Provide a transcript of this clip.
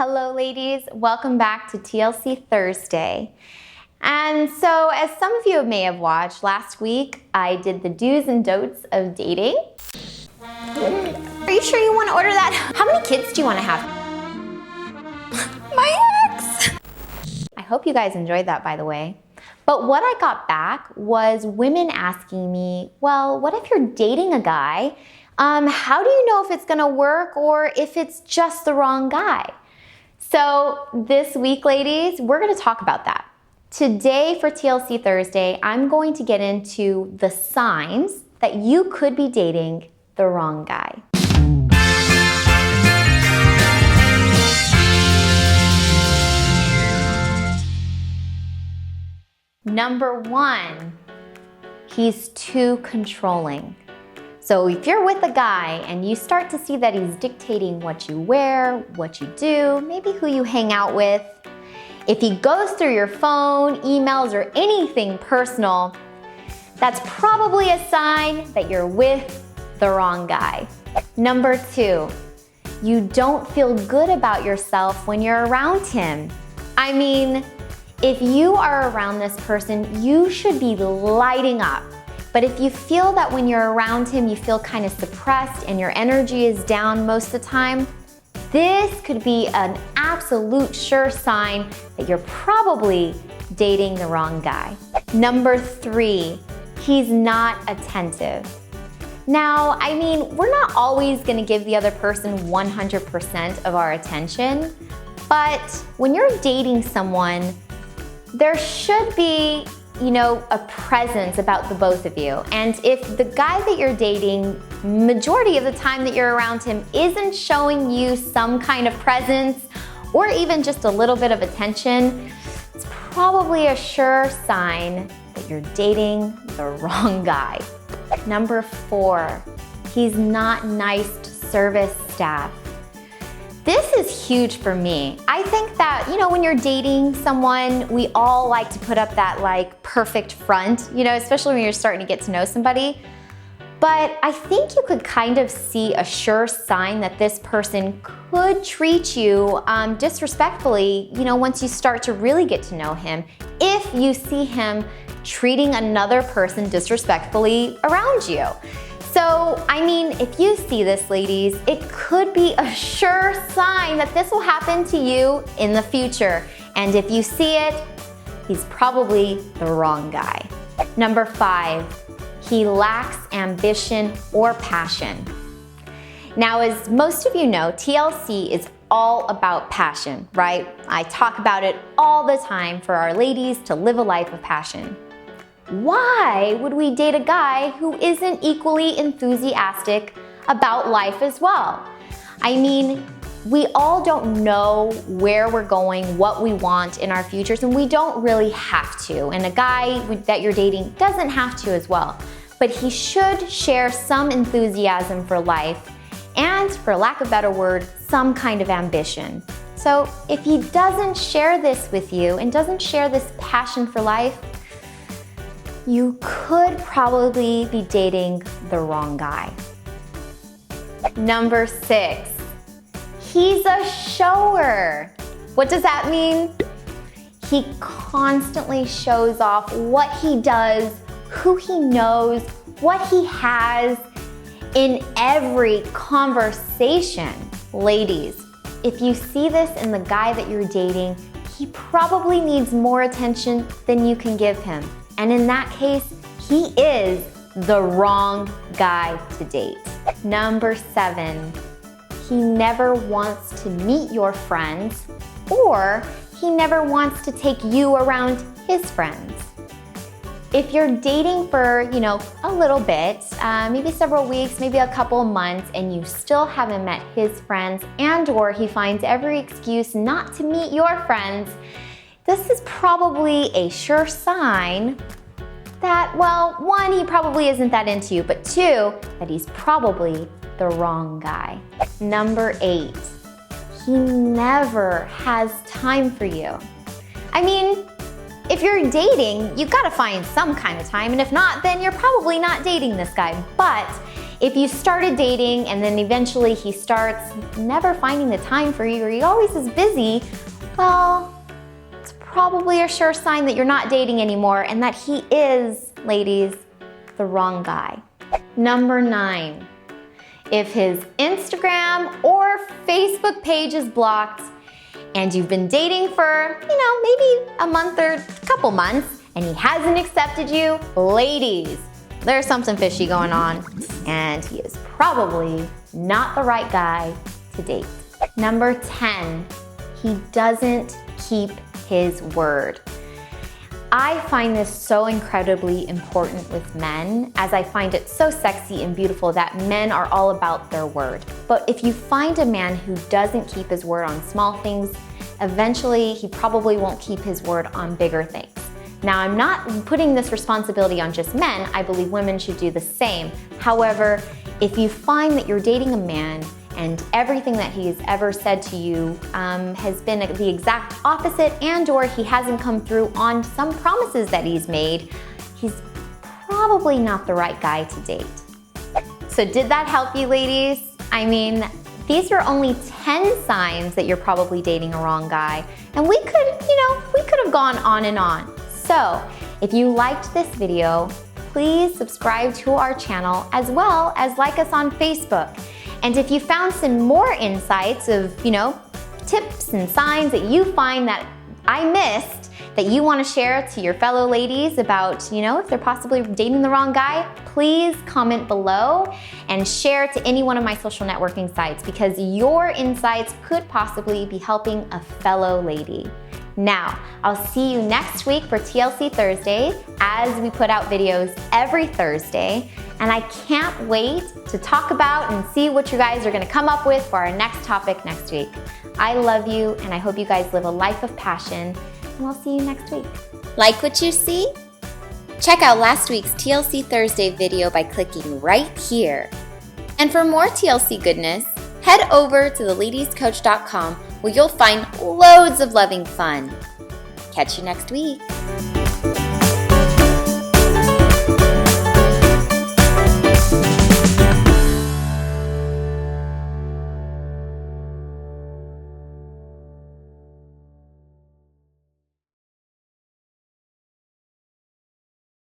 Hello ladies, welcome back to TLC Thursday. And so as some of you may have watched, last week I did the do's and don'ts of dating. Are you sure you want to order that? How many kids do you want to have? My ex! I hope you guys enjoyed that, by the way. But what I got back was women asking me, well, what if you're dating a guy? How do you know if it's gonna work or if it's just the wrong guy? So this week, ladies, we're gonna talk about that. Today for TLC Thursday, I'm going to get into the signs that you could be dating the wrong guy. Number one, he's too controlling. So if you're with a guy and you start to see that he's dictating what you wear, what you do, maybe who you hang out with, if he goes through your phone, emails, or anything personal, that's probably a sign that you're with the wrong guy. Number two, you don't feel good about yourself when you're around him. I mean, if you are around this person, you should be lighting up. But if you feel that when you're around him, you feel kind of suppressed and your energy is down most of the time, this could be an absolute sure sign that you're probably dating the wrong guy. Number three, he's not attentive. Now, I mean, we're not always gonna give the other person 100% of our attention, but when you're dating someone, there should be, a presence about the both of you. And if the guy that you're dating, majority of the time that you're around him, isn't showing you some kind of presence or even just a little bit of attention, it's probably a sure sign that you're dating the wrong guy. Number four, he's not nice to service staff. This is huge for me. I think that, when you're dating someone, we all like to put up that perfect front, especially when you're starting to get to know somebody. But I think you could kind of see a sure sign that this person could treat you disrespectfully, once you start to really get to know him, if you see him treating another person disrespectfully around you. So, I mean, if you see this, ladies, it could be a sure sign that this will happen to you in the future. And if you see it, he's probably the wrong guy. Number five, he lacks ambition or passion. Now, as most of you know, TLC is all about passion, right? I talk about it all the time for our ladies to live a life of passion. Why would we date a guy who isn't equally enthusiastic about life as well? I mean, we all don't know where we're going, what we want in our futures, and we don't really have to. And a guy that you're dating doesn't have to as well. But he should share some enthusiasm for life and, for lack of a better word, some kind of ambition. So if he doesn't share this with you and doesn't share this passion for life, you could probably be dating the wrong guy. Number six, he's a shower. What does that mean? He constantly shows off what he does, who he knows, what he has in every conversation. Ladies, if you see this in the guy that you're dating, he probably needs more attention than you can give him. And in that case, he is the wrong guy to date. Number seven, he never wants to meet your friends, or he never wants to take you around his friends. If you're dating for, a little bit, maybe several weeks, maybe a couple months, and you still haven't met his friends, and/or he finds every excuse not to meet your friends, this is probably a sure sign that, well, one, he probably isn't that into you, but two, that he's probably the wrong guy. Number eight, he never has time for you. I mean, if you're dating, you've got to find some kind of time, and if not, then you're probably not dating this guy. But if you started dating and then eventually he starts never finding the time for you, or he always is busy, well, it's probably a sure sign that you're not dating anymore and that he is, ladies, the wrong guy. Number 9, if his Instagram or Facebook page is blocked and you've been dating for, maybe a month or a couple months and he hasn't accepted you, ladies, there's something fishy going on and he is probably not the right guy to date. Number 10, he doesn't keep his word. I find this so incredibly important with men, as I find it so sexy and beautiful that men are all about their word. But if you find a man who doesn't keep his word on small things, eventually he probably won't keep his word on bigger things. Now, I'm not putting this responsibility on just men. I believe women should do the same. However, if you find that you're dating a man and everything that he's ever said to you has been the exact opposite, and/or he hasn't come through on some promises that he's made, he's probably not the right guy to date. So did that help you, ladies? I mean, these are only 10 signs that you're probably dating a wrong guy. And we could have gone on and on. So if you liked this video, please subscribe to our channel as well as like us on Facebook. And if you found some more insights of, tips and signs that you find that I missed that you want to share to your fellow ladies about, if they're possibly dating the wrong guy, please comment below and share to any one of my social networking sites, because your insights could possibly be helping a fellow lady. Now, I'll see you next week for TLC Thursday, as we put out videos every Thursday. And I can't wait to talk about and see what you guys are going to come up with for our next topic next week. I love you, and I hope you guys live a life of passion, and I'll see you next week. Like what you see? Check out last week's TLC Thursday video by clicking right here. And for more TLC goodness, head over to theladiescoach.com, where you'll find loads of loving fun. Catch you next week.